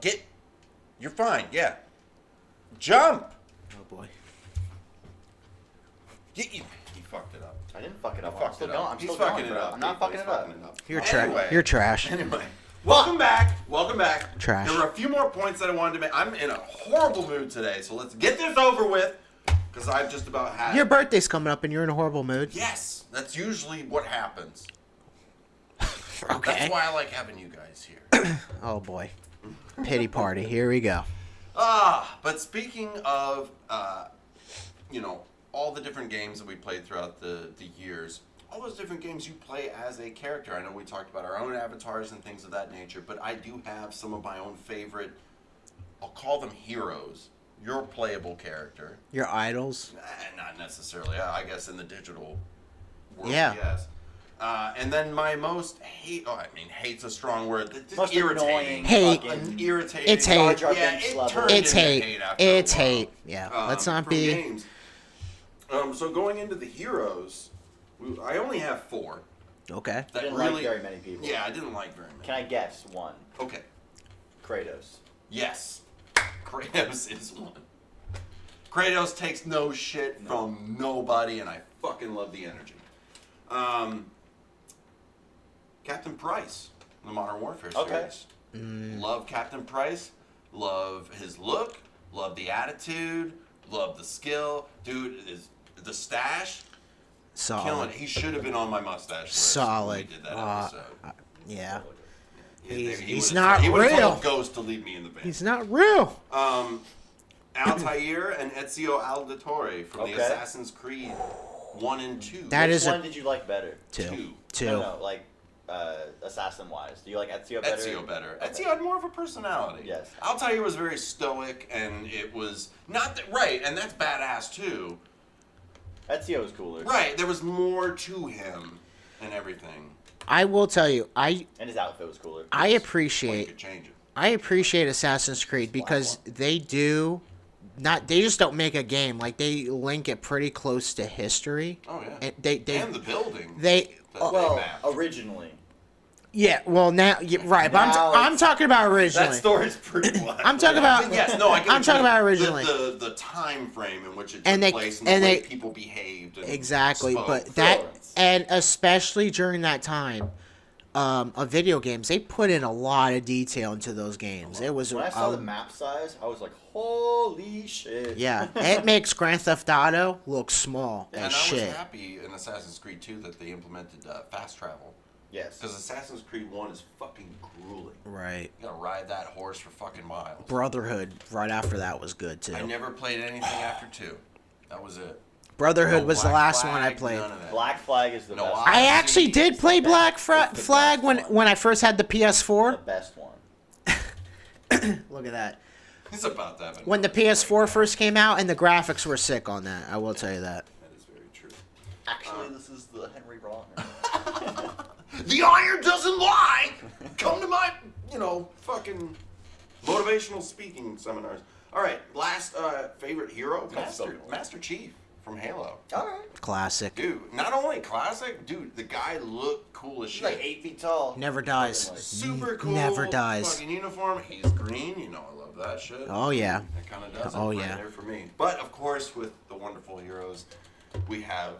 get. You're fine. Yeah. Jump. Oh boy. He fucked it up. I didn't fuck it up. Fucked it up. I'm He's still fucking going, it bro. up. I'm not fucking it up. You're Anyway. You're trash. Anyway, welcome back. Welcome back. Trash. There were a few more points that I wanted to make. I'm in a horrible mood today, so let's get this over with, because I've just about had Your birthday's coming up and you're in a horrible mood. Yes, that's usually what happens. Okay. That's why I like having you guys here. Oh boy. Pity party. Here we go. But speaking of, all the different games that we played throughout the years, all those different games you play as a character. I know we talked about our own avatars and things of that nature, but I do have some of my own favorite, I'll call them heroes. Your playable character. Your idols. Not necessarily. I guess in the digital world, Yeah. yes. And then my most hate's a strong word. Just Most irritating. annoying Hate. fucking- Irritating. It's hate. Jar Jar Yeah, Binks it level. turned It's into hate. after a It's while. hate. Yeah. Let's not from be. games. So going into the heroes, I only have 4. Okay. I That didn't really, like very many people. Yeah, I didn't like very many. Can I guess one? Okay. Kratos. Yes. Kratos is one. Kratos takes no shit from nobody, and I fucking love the energy. Captain Price, the Modern Warfare series. Okay. Love Captain Price. Love his look. Love the attitude. Love the skill. Dude, is the stash. Killing Solid. it. He should have been on my mustache list Solid. when we did that episode. Yeah. He He's would've- not he would've real. told Ghost to leave me in the band. He's not real. Altair and Ezio Auditore from the Okay. Assassin's Creed 1 and 2. That Which is one a did you like better? Two. two. No, like assassin-wise. Do you like Ezio better? Ezio better. Okay. Ezio had more of a personality. Yes. Altair was very stoic, and it was not that right, and that's badass too. Ezio was cooler. Right, there was more to him and everything. I will tell you, And his outfit was cooler. I Well, you appreciate could change it. Assassin's Creed because they just don't make a game, like they link it pretty close to history. Oh yeah. And they and the building. they Well, map. originally. yeah, well now right, but Now I'm it's- talking about That originally. story's pretty wild. I'm talking about But yes, no, I get I'm what talking you mean. about originally. The time frame in which it took And they- place and and the way they- people behaved. And Exactly, spoke. but that Florence. and especially during that time of video games, they put in a lot of detail into those games. It was When I saw the map size, I was like, holy shit. yeah, it makes Grand Theft Auto look small And I as was shit. happy in Assassin's Creed 2 that they implemented fast travel. Yes. Because Assassin's Creed 1 is fucking grueling. Right. You gotta ride that horse for fucking miles. Brotherhood right after that was good too. I never played anything after 2. That was it. Brotherhood No was the Black last Flag, one I played. None of that. Black Flag is the No, best. I I- actually did play Black Flag It's the best when one. I first had the The PS4. best one. Look at that. He's about to have When the PS4 first came out and the graphics were sick on that. I will tell you that. That is very true. Actually, this is the Henry Rollins. The iron doesn't lie! Come to my, fucking motivational speaking seminars. Alright, last favorite hero, Master Chief from Halo. Alright. Classic. Dude, not only classic, dude, the guy looked cool as He's shit. like 8 feet tall. Never dies. Fucking, like, Super cool. Never dies. Fucking uniform. He's green. I love that shit. Oh yeah. That kind of does it Oh, right yeah. there for me. But of course, with the wonderful heroes, we have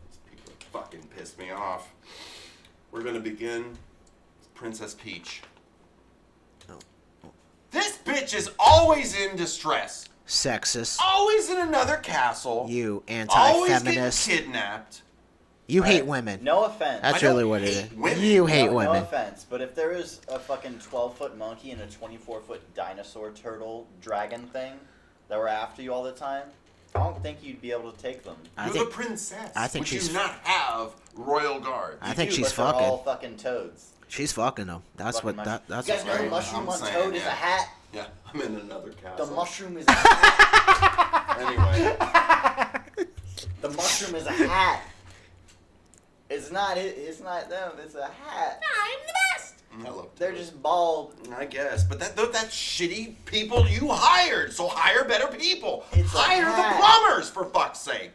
these people that fucking piss me off. We're gonna begin with Princess Peach. Oh. This bitch is always in distress. Sexist. Always in another castle. You Always anti-feminist. getting kidnapped. You hate Right. women. No offense. That's I don't really what it hate is. women. You hate no women. offense, but if there is a fucking 12-foot monkey and a 24-foot dinosaur turtle dragon thing that were after you all the time, I don't think you'd be able to take them. You're the princess. I think Would she's- you not have royal guard? I think You do, she's but they're all fucking. fucking toads. She's fucking them. That's Fucking what mushroom. that's. You guys know the right. mushroom I'm on saying, Toad is a yeah. hat? Yeah, I'm in another castle. The mushroom is a hat. Anyway, The mushroom is a hat. It's not them, it's a hat. I'm the best. I love They're just bald. I guess, but that's shitty people you hired. So hire better people. It's a hire the hat. plumbers for fuck's sake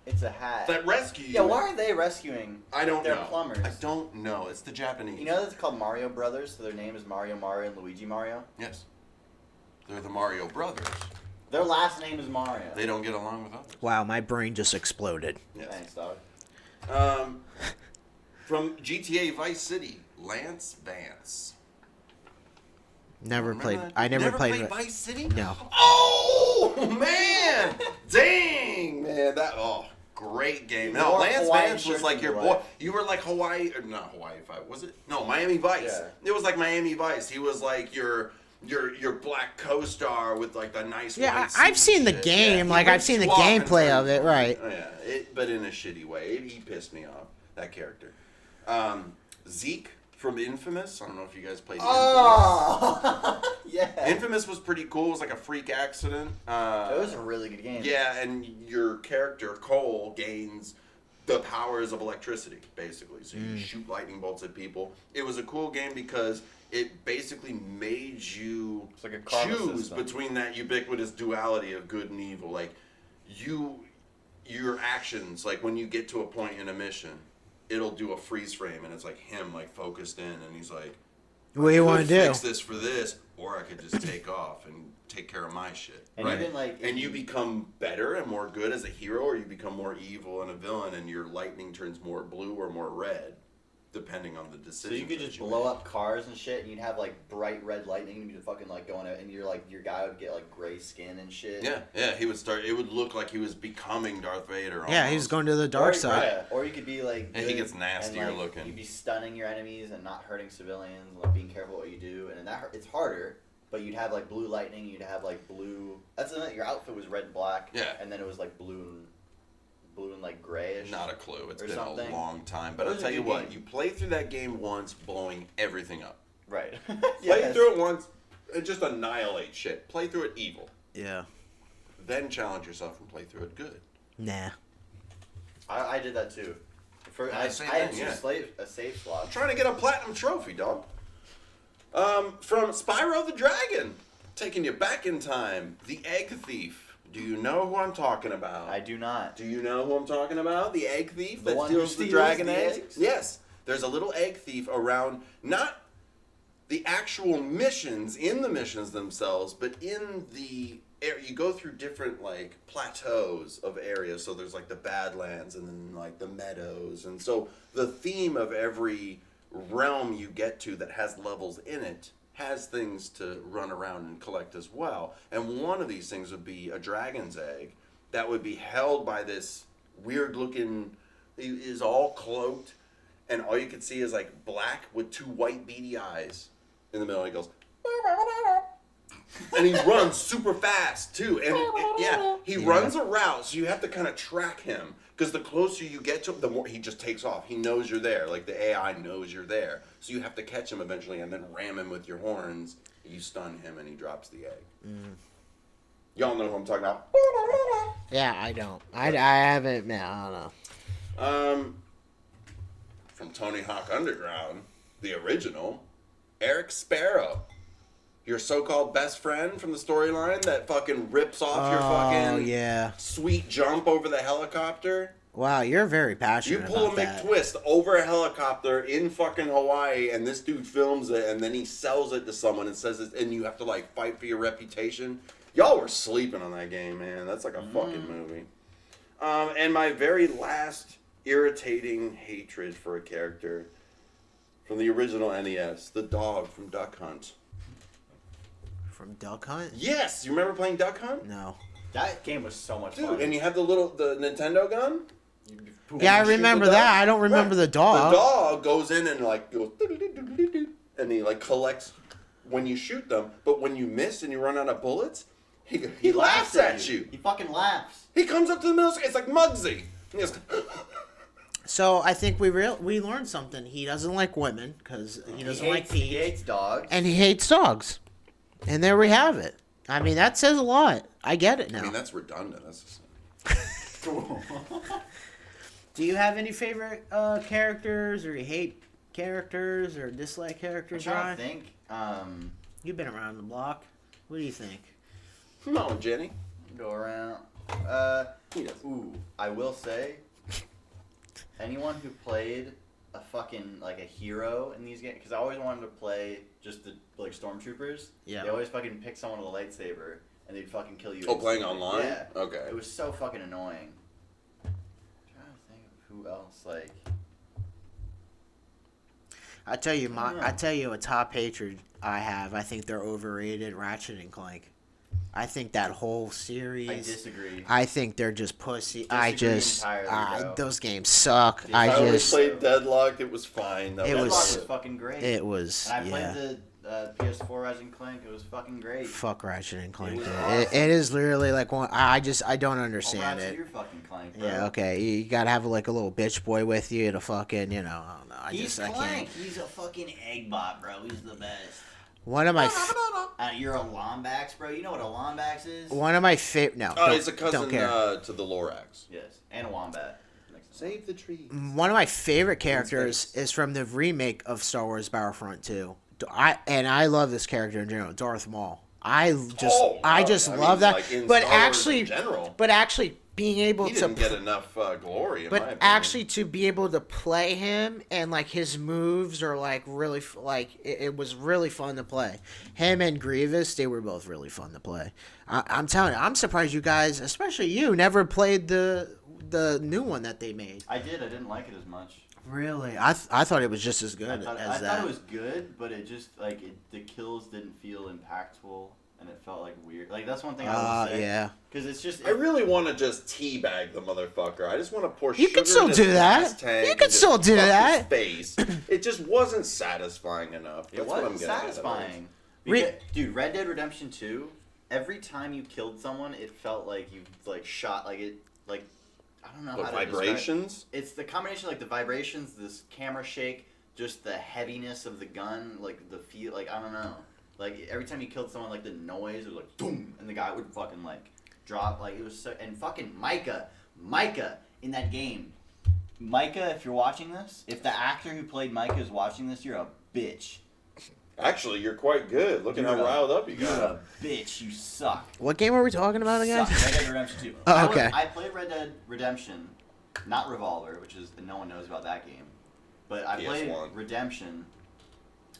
It's a hat. that rescue you. Yeah, why are they rescuing I don't their know. plumbers? I don't know. It's the Japanese. You know that's called Mario Brothers, so their name is Mario, and Luigi Mario? Yes. They're the Mario Brothers. Their last name is Mario. They don't get along with others. Wow, my brain just exploded. Yes. Thanks, dog. From GTA Vice City, Lance Vance. Never Remember played. that? I never played. Vice City. No. Oh man! Dang man, great game. No, wore Lance Hawaiian Vance was shirts like in your your boy. life. You were like Hawaii, or not Hawaii 5, was it? No, Miami Vice. Yeah. It was like Miami Vice. He was like your black co-star with like the nice. Yeah, white I've suit seen the and shit. game. he Like, I've ripped seen the you off and gameplay turned of it, you on. right. Oh, yeah, but in a shitty way. He pissed me off. That character. Zeke from Infamous. I don't know if you guys played Infamous. Oh, yeah. Infamous was pretty cool. It was like a freak accident. It was a really good game. Yeah, and your character Cole gains the powers of electricity, basically. So you shoot lightning bolts at people. It was a cool game because it basically made you It's like a karma choose system. between that ubiquitous duality of good and evil. Like your actions, like when you get to a point in a mission, it'll do a freeze frame, and it's like him like focused in, and he's like, What do you I want could to do? fix this for this, or I could just take off and take care of my shit. And right? even, like, and you become better and more good as a hero, or you become more evil and a villain, and your lightning turns more blue or more red, depending on the So decision. you could just blow up cars and shit, and you'd have like bright red lightning, and you'd fucking like going out, and your guy would get like gray skin and shit. Yeah, he would start. It would look like he was becoming Darth Vader. Yeah, almost. he's going to the dark side. Yeah, or you could be like. And he good gets nastier and, like, looking. You'd be stunning your enemies and not hurting civilians, and like being careful what you do, and it's harder. But you'd have like blue lightning. You'd have like blue. That's the thing. Your outfit was red and black. Yeah. And then it was like blue and like grayish. Not a clue. It's or been something. a long time. But It I'll was a tell you good what, game. you play through that game once, blowing everything up. Right. Play Yes. through it once, and just annihilate shit. Play through it evil. Yeah. Then challenge yourself and play through it good. Nah. I did that too. I same had thing, two yeah. save slots. Trying to get a platinum trophy, dog. From Spyro the Dragon, taking you back in time, the Egg Thief. Do you know who I'm talking about? I do not. Do you know who I'm talking about? The Egg Thief The that one who steals the steals dragon the eggs? eggs? Yes. There's a little egg thief around, not the actual missions, in the missions themselves, but in the area. You go through different, like, plateaus of areas. So there's, like, the Badlands and then, like, the meadows. And so the theme of every realm you get to that has levels in it has things to run around and collect as well. And one of these things would be a dragon's egg that would be held by this weird looking, he is all cloaked, and all you can see is like black with two white beady eyes in the middle. He goes, and he runs super fast too. And yeah, he runs a route, so you have to kind of track him. Because the closer you get to him, the more he just takes off. He knows you're there. Like the AI knows you're there. So you have to catch him eventually and then ram him with your horns. You stun him and he drops the egg. Y'all know who I'm talking about. Yeah, I don't. I haven't. Man, I don't know. From Tony Hawk Underground, the original, Eric Sparrow. Your so-called best friend from the storyline that fucking rips off your Oh fucking yeah. sweet jump over the helicopter. Wow, you're very You passionate pull a about that. McTwist over a helicopter in fucking Hawaii, and this dude films it, and then he sells it to someone and says it, and you have to like fight for your reputation. Y'all were sleeping on that game, man. That's like a fucking movie. And my very last irritating hatred for a character from the original NES, the dog from Duck Hunt. From Duck Hunt? Yes, you remember playing Duck Hunt? No. That game was so much Dude, fun. and you had the Nintendo gun? Yeah, I you shoot remember the dog? that. I don't remember the dog. The dog goes in and like goes and he like collects when you shoot them, but when you miss and you run out of bullets, he laughs at you. He fucking laughs. He comes up to the middle. It's like Muggsy. He goes, So I think we learned something. He doesn't like women because he doesn't like He Pete, hates dogs. and he hates dogs. And there we have it. I mean, that says a lot. I get it now. I mean, that's redundant. That's Do you have any favorite characters, or you hate characters, or dislike I'm characters, trying Ryan? to think. You've been around the block. What do you think? come on, Jenny. Go around. He does. Ooh, I will say, anyone who played a fucking like a hero in these games because I always wanted to play just the like stormtroopers. Yeah. They always fucking pick someone with a lightsaber and they'd fucking kill you. Oh, playing instantly. online? Yeah. Okay. It was so fucking annoying. I'm trying to think of who else like. I tell you, Yeah. I tell you, a top hatred I have. I think they're overrated. Ratchet and Clank. I think that whole series. I disagree. I think they're just pussy. I Disagree just entirely, bro. those games suck. I I I only just played Deadlocked. It was fine. That It Deadlock was- was fucking great. it was and I yeah. played the PS4 Ratchet and Clank. It was fucking great. Fuck Ratchet and Clank. was Dude. awesome. It is literally like one. I don't I'll understand Ratchet it. your fucking Clank, bro. Yeah, okay. You gotta have like a little bitch boy with you to fucking, I don't know. He's I can't. Clank. He's a fucking egg bot, bro. He's the best. One of my You're a Lombax, bro. You know what a Lombax is? favorite. No, Oh, don't, it's a cousin don't care. to the Lorax. Yes, and a Wombat. Makes sense. Save the trees. One of my favorite characters is from the remake of Star Wars Battlefront 2. I love this character in general, Darth Maul. I just love that. Like in But Star Wars actually, in general, being able he to didn't get enough glory. In my but opinion. actually to be able to play him and like his moves are like really it was really fun to play. Him and Grievous, they were both really fun to play. I'm telling you, I'm surprised you guys, especially you, never played the new one that they made. I did. I didn't like it as much. Really, I thought it was just as good I thought as that. it was good, but it just like the kills didn't feel impactful, and it felt like weird. Like that's one thing I would say. Yeah. Because it's just. I really want to just teabag the motherfucker. I just want to pour You sugar can still in his do that. gas tank You and can just still do fuck that. His face. It just wasn't satisfying enough. It That's what I'm was getting at. satisfying. Re- Because, dude, Red Dead Redemption 2, every time you killed someone, it felt like you like shot like it like I don't know What, how to describe it. vibrations? It's the combination like the vibrations, this camera shake, just the heaviness of the gun, like the feel, like I don't know. Like every time you killed someone, like the noise, it was like boom, and the guy would fucking like drop, like it was so. And fucking Micah in that game, Micah, if you're watching this, if the actor who played Micah is watching this, you're a bitch. Actually, you're quite good. Look at You're how a- riled up you You're got. a bitch. You suck. What game are we talking about again? Suck. Red Dead Redemption 2. Oh, okay. I played Red Dead Redemption, not Revolver, which is no one knows about that game, but I played PS1. Redemption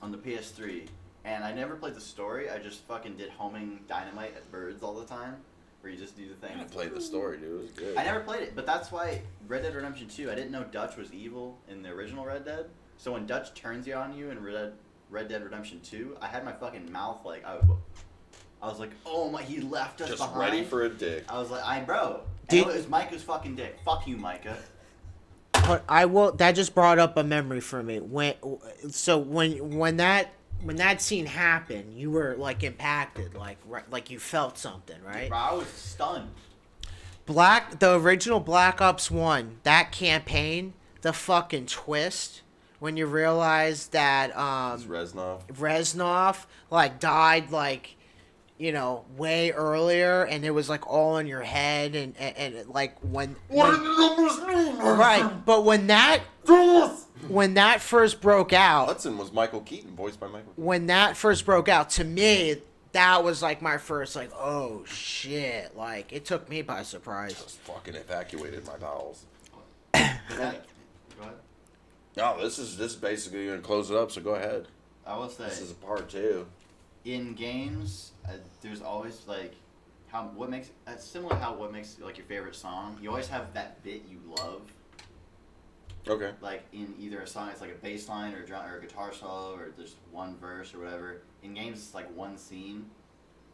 on the PS3, and I never played the story. I just fucking did homing dynamite at birds all the time, where you just do the thing. I played the story, dude. It was good. I never played it, but that's why Red Dead Redemption 2. I didn't know Dutch was evil in the original Red Dead, so when Dutch turns you on you in Red Dead Redemption 2, I had my fucking mouth like I was like, oh my, he left us Just behind. ready for a dick. I was like, bro. Did- And it was Micah's fucking dick. Fuck you, Micah. But I will. That just brought up a memory for me. When that scene happened, you were like impacted, like you felt something, right? Bro, I was stunned. The original Black Ops 1, that campaign, the fucking twist when you realize that It's Reznov. Reznov like died like way earlier, and it was like all in your head, and like when What do the numbers mean? right, but when that first broke out, Hudson was Michael Keaton, voiced by Michael Keaton. when that first broke out, to me, that was like my first like, oh shit, like it took me by surprise. Just fucking evacuated my bowels. Go ahead. No, this is basically gonna close it up. So go ahead. I will say, This is a part two. in games, there's always like what makes like your favorite song. You always have that bit you love. Okay. Like in either a song, it's like a bass line or a guitar solo or just one verse or whatever. In games, it's like one scene.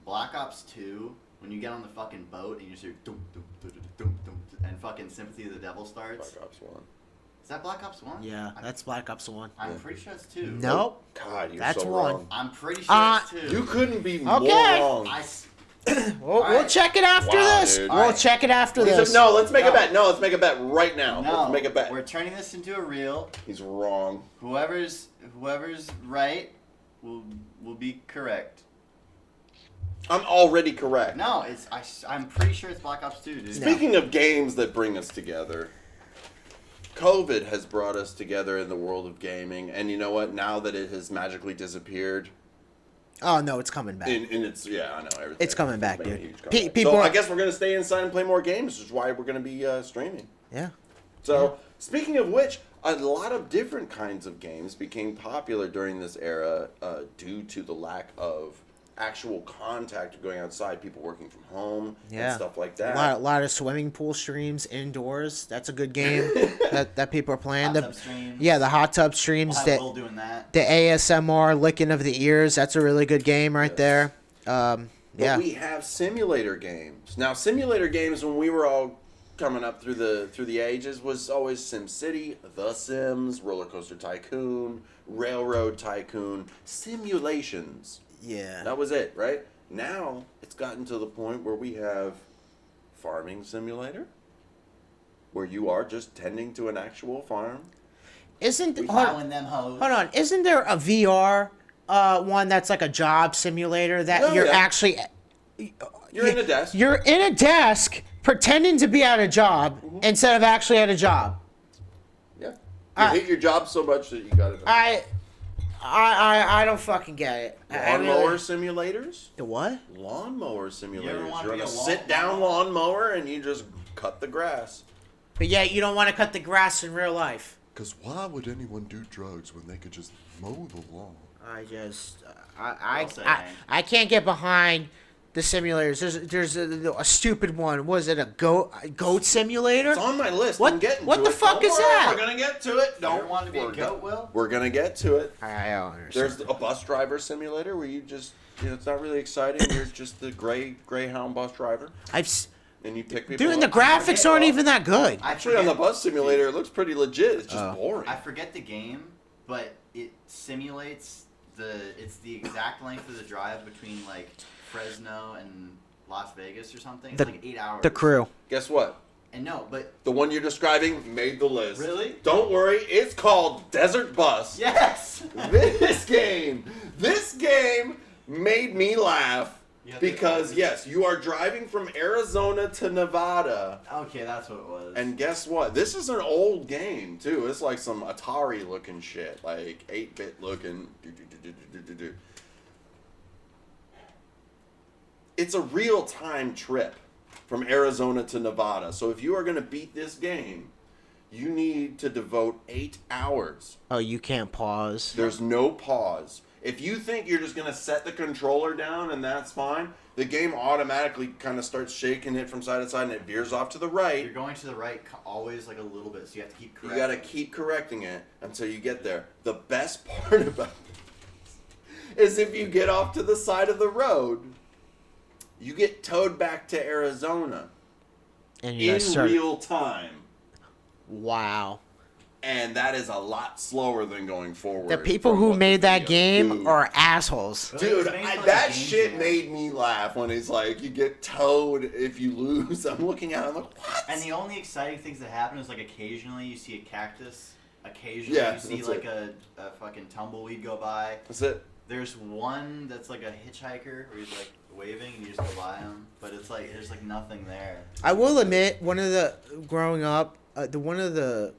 Black Ops 2, when you get on the fucking boat and you just hear dum dum dum dum dum, and fucking Sympathy of the Devil starts. Black Ops 1. Is that Black Ops 1? Yeah, that's Black Ops 1. I'm pretty sure it's 2. Nope. God, you're That's so one. wrong. I'm pretty sure it's 2. You couldn't be more Okay. wrong. We'll Alright. check it after Wow, this. dude. We'll Alright. check it after He said, this. no, let's make a No. bet. No, let's make a bet right now. No, Let's make a bet. we're turning this into a reel. He's wrong. Whoever's right will be correct. I'm already correct. No, I'm pretty sure it's Black Ops 2, dude. Speaking of games that bring us together, COVID has brought us together in the world of gaming, and you know what? Now that it has magically disappeared, Oh no, it's coming back. in its I know everything. It's coming back, making a dude. huge comeback. People so are- I guess we're gonna stay inside and play more games, which is why we're gonna be streaming. Yeah. So speaking of which, a lot of different kinds of games became popular during this era due to the lack of actual contact of going outside, people working from home and stuff like that. A lot of swimming pool streams indoors. That's a good game that people are playing. Hot tub streams. Yeah, the hot tub streams. We'll have Will doing that. The ASMR licking of the ears. That's a really good game right there. But we have simulator games. Now, simulator games, when we were all coming up through the ages, was always SimCity, The Sims, Roller Coaster Tycoon, Railroad Tycoon, simulations. Yeah. That was it, right? Now, it's gotten to the point where we have Farming Simulator, where you are just tending to an actual farm. We Hold plowing them hoes. on. Isn't there a VR one that's like a job simulator that Oh, you're yeah. actually... You're in a desk. You're in a desk pretending to be at a job instead of actually at a job. Yeah. You hate your job so much that you got it. I don't fucking get it. Lawnmower simulators? The what? Lawnmower simulators. wanna You're be on a a sit-down lawnmower and you just cut the grass. But yet you don't want to cut the grass in real life. Because why would anyone do drugs when they could just mow the lawn? Well said, Hank. I can't get behind the simulators. There's a stupid one. Was it a goat simulator? It's on my list. What- I'm getting what to the it. fuck Don't is worry, that? We're gonna get to it. You ever Don't wanted to be a we're goat, go- Will? We're gonna get to it. I don't understand. There's a bus driver simulator where you just, it's not really exciting. You're just the Greyhound bus driver, and you pick people Dude, the up. graphics aren't even that good. Actually, on the bus simulator, it looks pretty legit. It's just boring. I forget the game, but it simulates it's the exact length of the drive between like Fresno and Las Vegas or something. It's like 8 hours. The Crew. Guess what? And no, but The one you're describing made the list. Really? Don't worry. It's called Desert Bus. yes. This game made me laugh Yeah, because yes, you are driving from Arizona to Nevada, Okay, that's what it was. and guess what? This is an old game too. It's like some Atari looking shit, like 8-bit looking. It's a real time trip from Arizona to Nevada. So if you are going to beat this game, you need to devote 8 hours. Oh, you can't pause. There's no pause. If you think you're just going to set the controller down and that's fine, the game automatically kind of starts shaking it from side to side and it veers off to the right. You're going to the right always like a little bit, so you have to keep You correcting. got to keep correcting it until you get there. The best part about this is if you get off to the side of the road, you get towed back to Arizona And you in gotta start. real time. Wow. And that is a lot slower than going forward. The people from who what made the that videos game do. are assholes. Dude, It's based on that the game shit jam. made me laugh when it's like you get towed if you lose. I'm looking at it, I'm like, what? And the only exciting things that happen is like occasionally you see a cactus. Occasionally Yeah, you see that's like it. a fucking tumbleweed go by. That's it. There's one that's like a hitchhiker where he's like waving and you just go by him, but it's like there's like nothing there. I will admit, growing up, one of the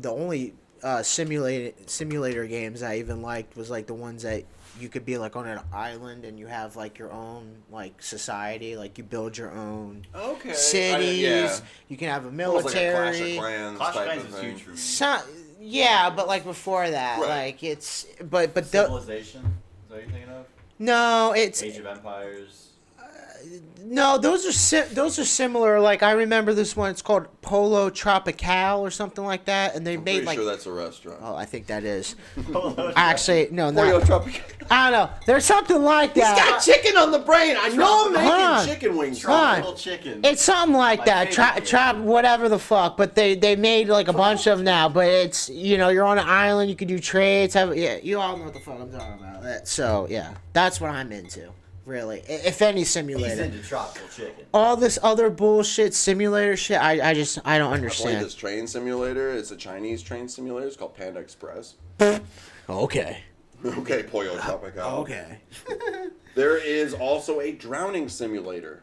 only simulator games I even liked was like the ones that you could be like on an island and you have like your own like society, like you build your own Okay. cities. Yeah. You can have a Almost like a Clash of military. Clans Clash of type Clans of is thing. huge for me. Yeah, but like before that, Right. like it's but the Civilization? Is that what you're thinking of? no, it's Age of Empires. no. Those are similar. Like I remember this one. It's called Polo Tropical or something like that, and they I'm made pretty like. sure that's a restaurant. Oh, I think that is. Actually, no, Pollo not. Tropical. I don't know. There's something like He's that. got chicken on the brain. I know I'm Hold on. making chicken wings. Hold on. Tropical chicken. It's something like My that. favorite Trap, game. whatever the fuck. But they made like a bunch of them now. But it's you're on an island. You can do trades. You all know what the fuck I'm talking about. So yeah, that's what I'm into. Really, if any He's simulator. into tropical chicken. All this other bullshit simulator shit, I don't I played understand. this train simulator. It's a Chinese train simulator. It's called Panda Express. Okay. Okay, Pollo Tropical. Okay. There is also a drowning simulator.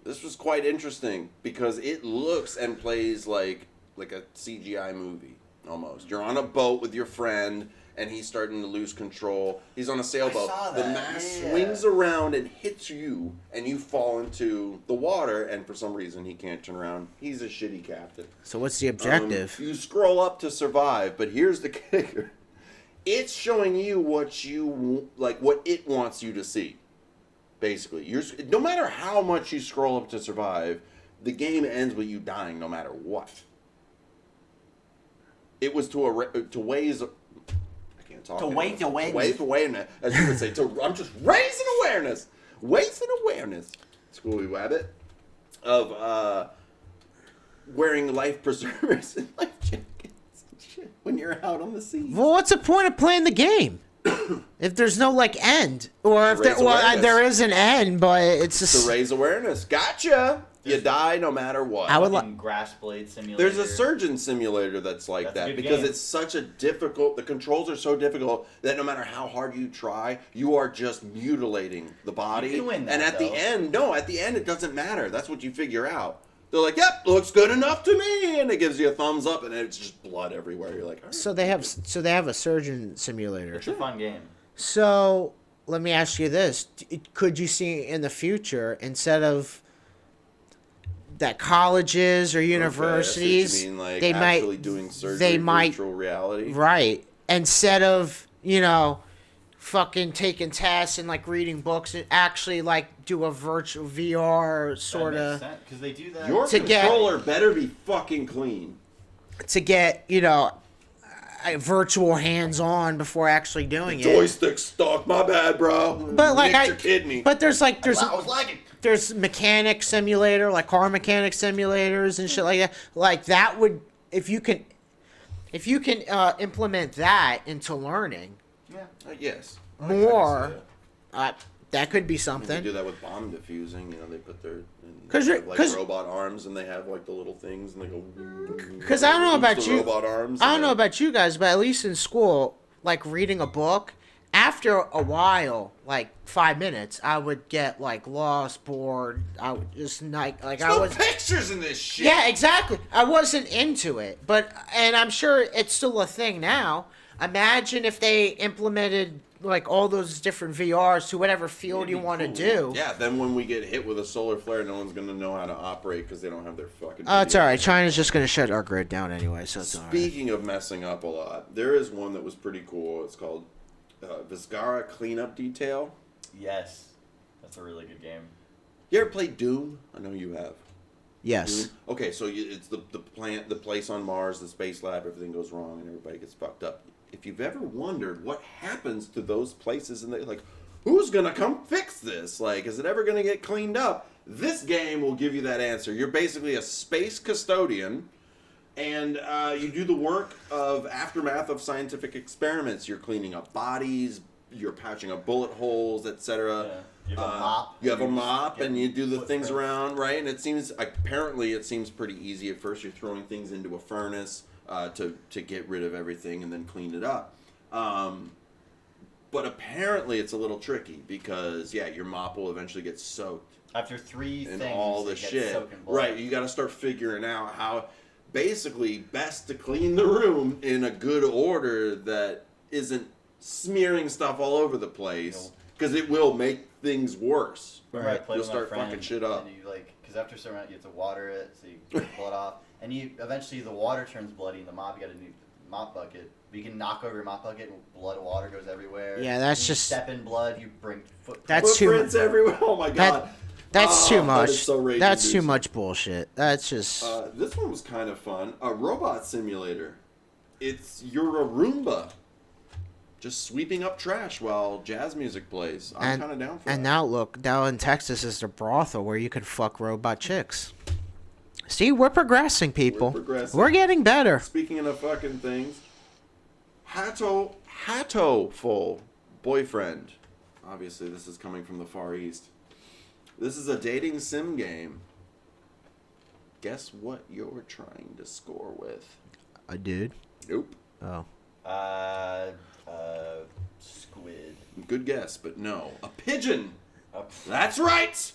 This was quite interesting because it looks and plays like a CGI movie almost. You're on a boat with your friend and he's starting to lose control. He's on a sailboat. saw The that, mast yeah. swings around and hits you, and you fall into the water, and for some reason he can't turn around. He's a shitty captain. So what's the objective? You scroll up to survive, but here's the kicker. It's showing you what it wants you to see. Basically, no matter how much you scroll up to survive, the game ends with you dying no matter what. It was to ways. I can't talk. Ways awareness. Ways awareness, as you would say. I'm just raising awareness. Raising awareness. Schooly Wabbit of wearing life preservers and life jackets and shit when you're out on the sea. Well, what's the point of playing the game if there's no like end, or if Raise awareness. there is an end, but it's just To raise awareness. Gotcha. You die no matter what. I would Fucking grass blade simulator. There's a surgeon simulator that's like That's a that good because game. it's such a difficult. The controls are so difficult that no matter how hard you try, you are just mutilating the body. You can win that, and at though. at the end, it doesn't matter. That's what you figure out. They're like, "Yep, looks good enough to me," and it gives you a thumbs up, and it's just blood everywhere. You're like, all right. so they have a surgeon simulator. It's a fun game. So let me ask you this: could you see in the future, instead of that colleges or universities, Okay, I see what you mean, like they actually might doing surgery, they might virtual reality. right, instead of fucking taking tests and like reading books, and actually like do a virtual VR sort of Because they do that. Your To get- controller better be fucking clean. to get virtual hands on before actually doing it. Joystick stuck. My bad, bro. But like Nicked your kidney. but there's I was lagging. there's mechanic simulator, like car mechanic simulators and shit like that. Like that would, if you can implement that into learning, Yeah. Yes. more, that could be They something. do that with bomb diffusing. They put their Cause robot arms, and they have like the little things, and they go. Because I don't know about you. Robot arms. I don't know about you guys, but at least in school, like reading a book, after a while, like 5 minutes, I would get like lost, bored. I would just like I No was. pictures in this shit. Yeah, exactly. I wasn't into it, and I'm sure it's still a thing now. Imagine if they implemented like all those different VRs to whatever field It'd you be want to cool. do. Yeah. Then when we get hit with a solar flare, no one's gonna know how to operate because they don't have their fucking. It's all right. China's just gonna shut our grid down anyway, so it's all right. Speaking of messing up a lot, there is one that was pretty cool. It's called Viscara Cleanup Detail. Yes. That's a really good game. You ever played Doom? I know you have. Yes. Doom? Okay, so it's the place on Mars, the space lab, everything goes wrong and everybody gets fucked up. If you've ever wondered what happens to those places and they like, who's gonna come fix this? Like, is it ever gonna get cleaned up? This game will give you that answer. You're basically a space custodian, and you do the work of aftermath of scientific experiments. You're cleaning up bodies, you're patching up bullet holes, etc. Yeah. You have a mop. You have a You just mop, get and you do the things footprints. around, right? And it seems pretty easy at first. You're throwing things into a furnace to get rid of everything and then clean it up. But apparently it's a little tricky because your mop will eventually get soaked After 3 and things, all the it gets shit. soaked in blood. Right, you got to start figuring out how basically best to clean the room in a good order that isn't smearing stuff all over the place because it will make things worse. Remember I played You'll with my start friend, fucking shit up. And you because after a certain amount, you have to water it so you get the blood off, and eventually the water turns bloody in the mop. You got a new mop bucket. But you can knock over your mop bucket, and blood and water goes everywhere. Yeah, that's you just- step in blood. You bring footprints. That's too Footprints everywhere. Oh my god. That's too That much. is so rage That's too inducing. much bullshit. That's just. This one was kind of fun. A robot simulator. You're a Roomba. Just sweeping up trash while jazz music plays. I'm kind of down for And that. now look, now in Texas is the brothel where you can fuck robot chicks. See, we're progressing, people. We're progressing. We're getting better. Speaking of fucking things, Hatoful boyfriend. Obviously, this is coming from the Far East. This is a dating sim game. Guess what you're trying to score with? A dude. Nope. Oh. Squid. Good guess, but no. A pigeon. Uh, That's right.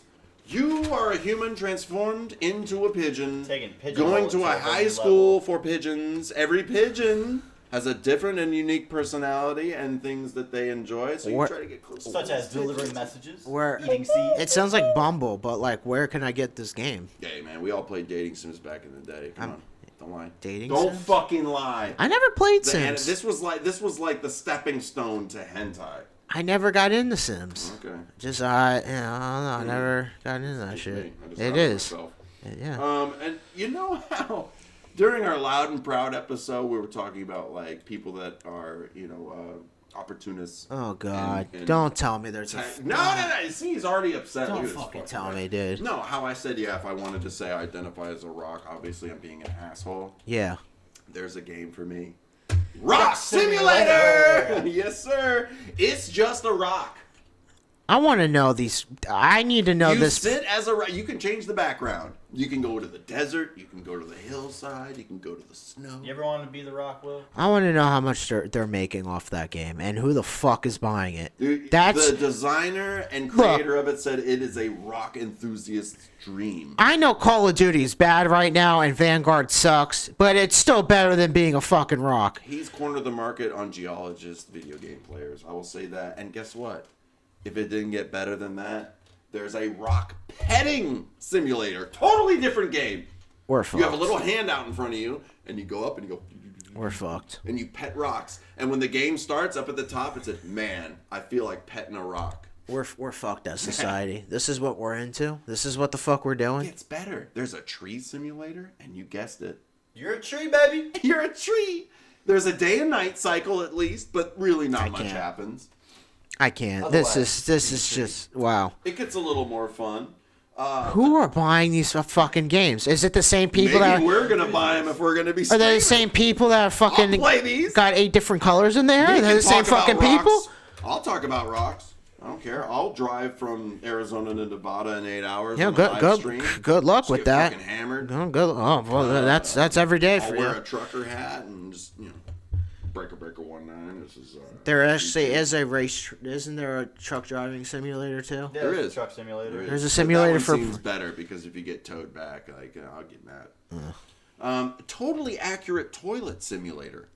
You are a human transformed into a pigeon. Taking pigeon Going roll to to a a whole high new school level. for pigeons. Every pigeon has a different and unique personality and things that they enjoy. So you What- try to get close. Such to as delivering messages, Where- eating seeds. It sounds like Bumble, but like, where can I get this game? Hey man, we all played dating sims back in the day. Come on, don't lie. Dating Don't Sims? fucking lie. I never played The Sims. this was like the stepping stone to hentai. I never got into Sims. Okay. Just I don't know. I never got into that Excuse shit. me, I just It outed is. myself. Yeah. And you know how during our Loud and Proud episode we were talking about like people that are opportunists. Oh God! and- Don't tell me there's a. No. See, he's already upset. Don't Look at this fucking fucking tell guy. me, dude. No, how I said if I wanted to say I identify as a rock, obviously I'm being an asshole. Yeah. There's a game for me. Rock Simulator! Yes, sir. It's just a rock. I want to know these. I need to know You this. sit as a rock. You can change the background. You can go to the desert. You can go to the hillside. You can go to the snow. You ever wanted to be the Rock, Will? I want to know how much they're making off that game and who the fuck is buying it. Dude, That's. the designer and creator of it said it is a rock enthusiast's dream. I know Call of Duty is bad right now and Vanguard sucks, but it's still better than being a fucking rock. He's cornered the market on geologists, video game players. I will say that. And guess what? If it didn't get better than that, there's a rock petting simulator. Totally different game. We're fucked. You have a little hand out in front of you, and you go up and you go, We're fucked. and you pet rocks. And when the game starts, up at the top, it says, "Man, I feel like petting a rock." We're fucked as society. This is what we're into. This is what the fuck we're doing. It's better. There's a tree simulator, and you guessed it. You're a tree, baby. You're a tree. There's a day and night cycle at least, but really not much can't. happens. I can't. Otherwise, This is just wow. It gets a little more fun. Who are buying these fucking games? Is it the same people that Maybe we're gonna buy them if we're gonna be. are they the streaming. same people that are fucking I'll play these. got 8 different colors in there? We Are they can the same talk about fucking people? rocks. I'll talk about rocks. I don't care. I'll drive from Arizona to Nevada in 8 hours. Yeah, on a live stream. good luck Just with get that. fucking hammered. Oh, good. Oh, well, that's every day I'll for wear you. a trucker hat and just breaker 19. This is. There actually is a race. Isn't there a truck driving simulator too? Yeah, There there's a is. truck simulator. There is. There's a But simulator that for- one seems better because if you get towed back, like I'll get that. Totally accurate toilet simulator.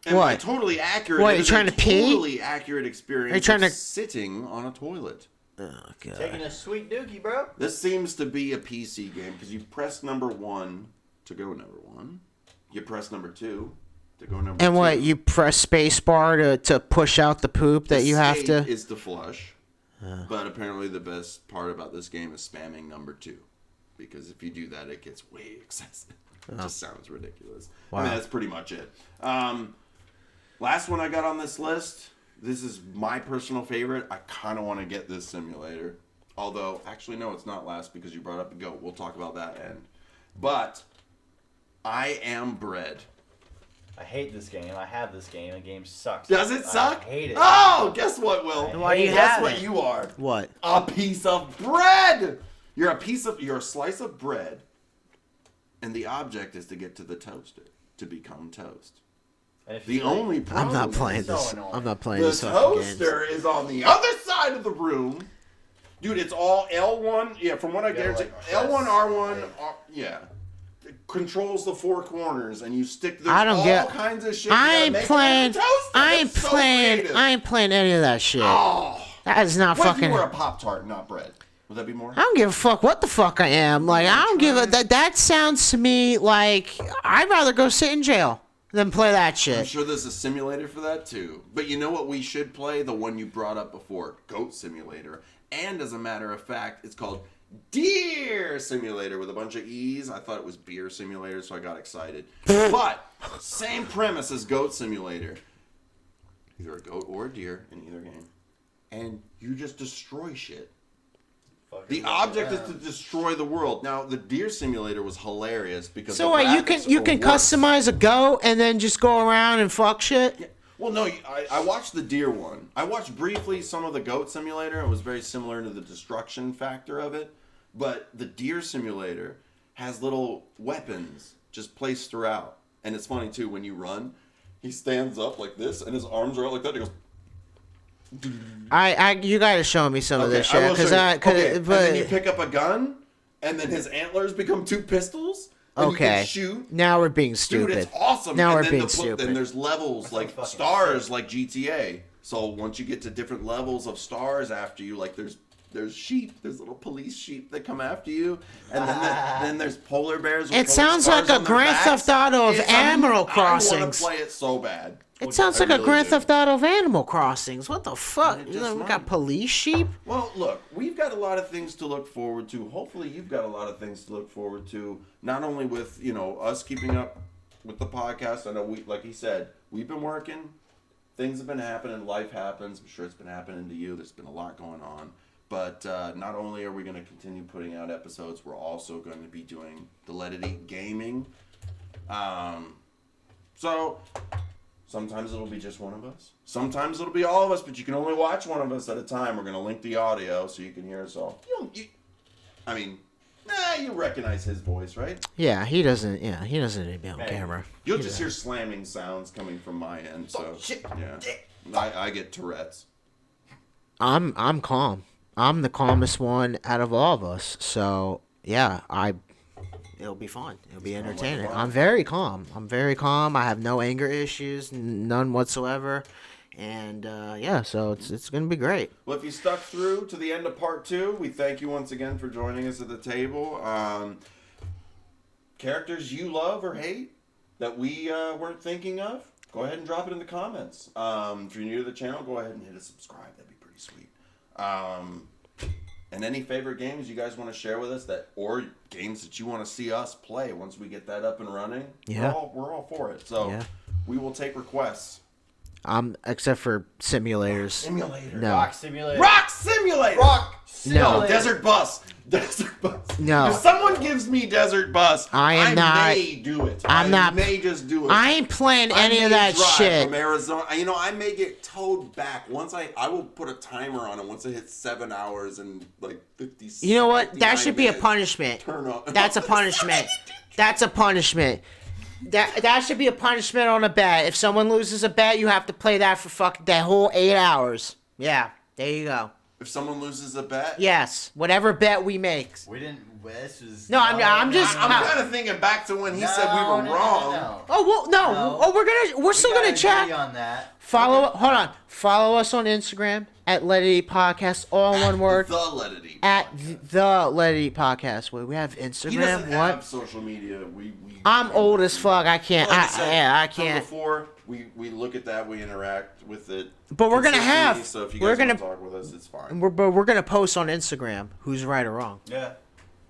And What? by totally accurate. What, it you is trying a to pee? Totally accurate experience. Are you trying of to- sitting on a toilet? Oh god. Taking a sweet dookie, bro. This seems to be a PC game because you press number 1 to go number 1. You press number 2 to go number 2. And what, you press space bar to push out the poop that you have Escape to? is to flush. But apparently the best part about this game is spamming number 2. Because if you do that, it gets way excessive. It just sounds ridiculous. I mean, Wow. that's pretty much it. Last one I got on this list. This is my personal favorite. I kind of want to get this simulator. Although, actually, no, it's not last because you brought up a goat. We'll talk about that end. But I Am Bread. I hate this game. I have this game. The game sucks. Does it suck? I hate it. Oh, guess what, Will? Then why do you Guess have what it? you are? What? A piece of bread. You're a slice of bread, and the object is to get to the toaster to become toast. And if The you like- only problem I'm not playing so this. annoying. I'm not playing the this fucking games. toaster is on the other side of the room. Dude, it's all L1. Yeah, from what I gotta, guarantee, like, L1, press, R1, like- yeah. It controls the 4 corners, and you stick. There's I don't all get- kinds of shit. I You gotta ain't make it playing. on the toaster. I ain't It's so playing. creative. I ain't playing any of that shit. Oh. That is not What if fucking. you were a Pop-Tart, not bread? Would that be more? I don't give a fuck what the fuck I am. Like I don't give a that. That sounds to me like I'd rather go sit in jail than play that I'm shit. sure there's a simulator for that too. But you know what we should play? The one you brought up before, Goat Simulator. And as a matter of fact, it's called Deer Simulator with a bunch of E's. I thought it was Beer Simulator, so I got excited. But same premise as Goat Simulator. Either a goat or a deer in either game. And you just destroy shit. Fuck The it. object Yeah. is to destroy the world. Now, the Deer Simulator was hilarious because So the what? graphics You are can worse. customize a goat and then just go around and fuck shit. Well, no, I watched the deer one. I watched briefly some of the goat simulator. It was very similar to the destruction factor of it. But the deer simulator has little weapons just placed throughout. And it's funny, too, when you run, he stands up like this, and his arms are out like that. And he goes, You gotta show me some of this I shit will because show you. I. Okay, and then you But pick up a gun, and then his antlers become 2 pistols. And you Okay. can shoot. Now we're being Dude, stupid. it's awesome. Now And we're then being the stupid. Then there's levels That like sounds fucking stars, sick. like GTA. So once you get to different levels of stars after you, like there's sheep, there's little police sheep that come after you, and then there's polar bears. With It little sounds stars like a on their Grand backs. Theft Auto of It's Animal I want Crossings. to play it so bad. It sounds I like a really Grand do. Theft Auto of Animal Crossings. What the fuck? It You just know, we might. got police sheep. Well, look, we've got a lot of things to look forward to. Hopefully, you've got a lot of things to look forward to. Not only with us keeping up with the podcast. I know like he said, we've been working. Things have been happening. Life happens. I'm sure it's been happening to you. There's been a lot going on. But not only are we going to continue putting out episodes, we're also going to be doing the Let It Eat Gaming. So sometimes it'll be just one of us. Sometimes it'll be all of us, but you can only watch one of us at a time. We're going to link the audio so you can hear us all. You recognize his voice, right? Yeah, he doesn't. Yeah, he doesn't need to be on Hey. camera. You'll just hear slamming sounds coming from my end. So shit. yeah, I get Tourette's. I'm calm. I'm the calmest one out of all of us. So yeah, it'll be fun. It'll be calm like a entertaining. lion. I'm very calm. I'm very calm. I have no anger issues, none whatsoever. And yeah, so it's gonna be great. Well, if you stuck through to the end of part 2, we thank you once again for joining us at the table. Characters you love or hate that we weren't thinking of, go ahead and drop it in the comments. If you're new to the channel, go ahead and hit a subscribe. That'd be pretty sweet. And any favorite games you guys want to share with us or games that you want to see us play once we get that up and running, Yeah. we're all for it. So Yeah. we will take requests. Except for simulators. Simulator. No. Rock Simulator. Rock Simulator. Rock No. Simulator. Desert Bus. Desert Bus. No. If someone gives me Desert Bus, I may do it. I'm not- I may just do it. I ain't playing I any may of that drive shit. From Arizona, I may get towed back once I will put a timer on it once it hits 7 hours and like 50. You know what? 59 That should be a minutes. punishment. Turn on. That's a punishment. That's a punishment. That should be a punishment on a bet. If someone loses a bet, you have to play that for that whole 8 hours. Yeah, there you go. If someone loses a bet, Yes, whatever bet we make. We didn't. This is. No, I'm just- I'm kind of thinking back to when he said we were wrong. No. Oh well, no. No. Oh, we're still gonna agree chat. on that. Hold on. Follow us on Instagram at Let It Eat Podcast, all one word. The Let It Eat. At the Let It Eat Podcast. Wait, we have He Instagram. doesn't What? have social media. I'm old as fuck. I can't. Like I said, I from can't. Before we look at that, we interact with it. But we're gonna consistently, have- So if you we're guys want gonna- to talk with us, it's fine. But we're gonna post on Instagram who's right or wrong. Yeah.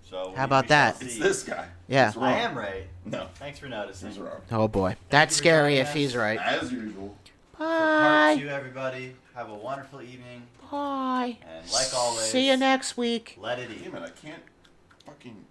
So How about we shall that? It's see. this guy. Yeah. He's wrong. I am right. No, Thanks for noticing. he's wrong. Oh boy, that's you for scary joining if us. he's right. As usual. For part Bye. 2, everybody. Have a wonderful evening. Bye. And like always, See you next week. Let it eat. Damn it! I can't fucking.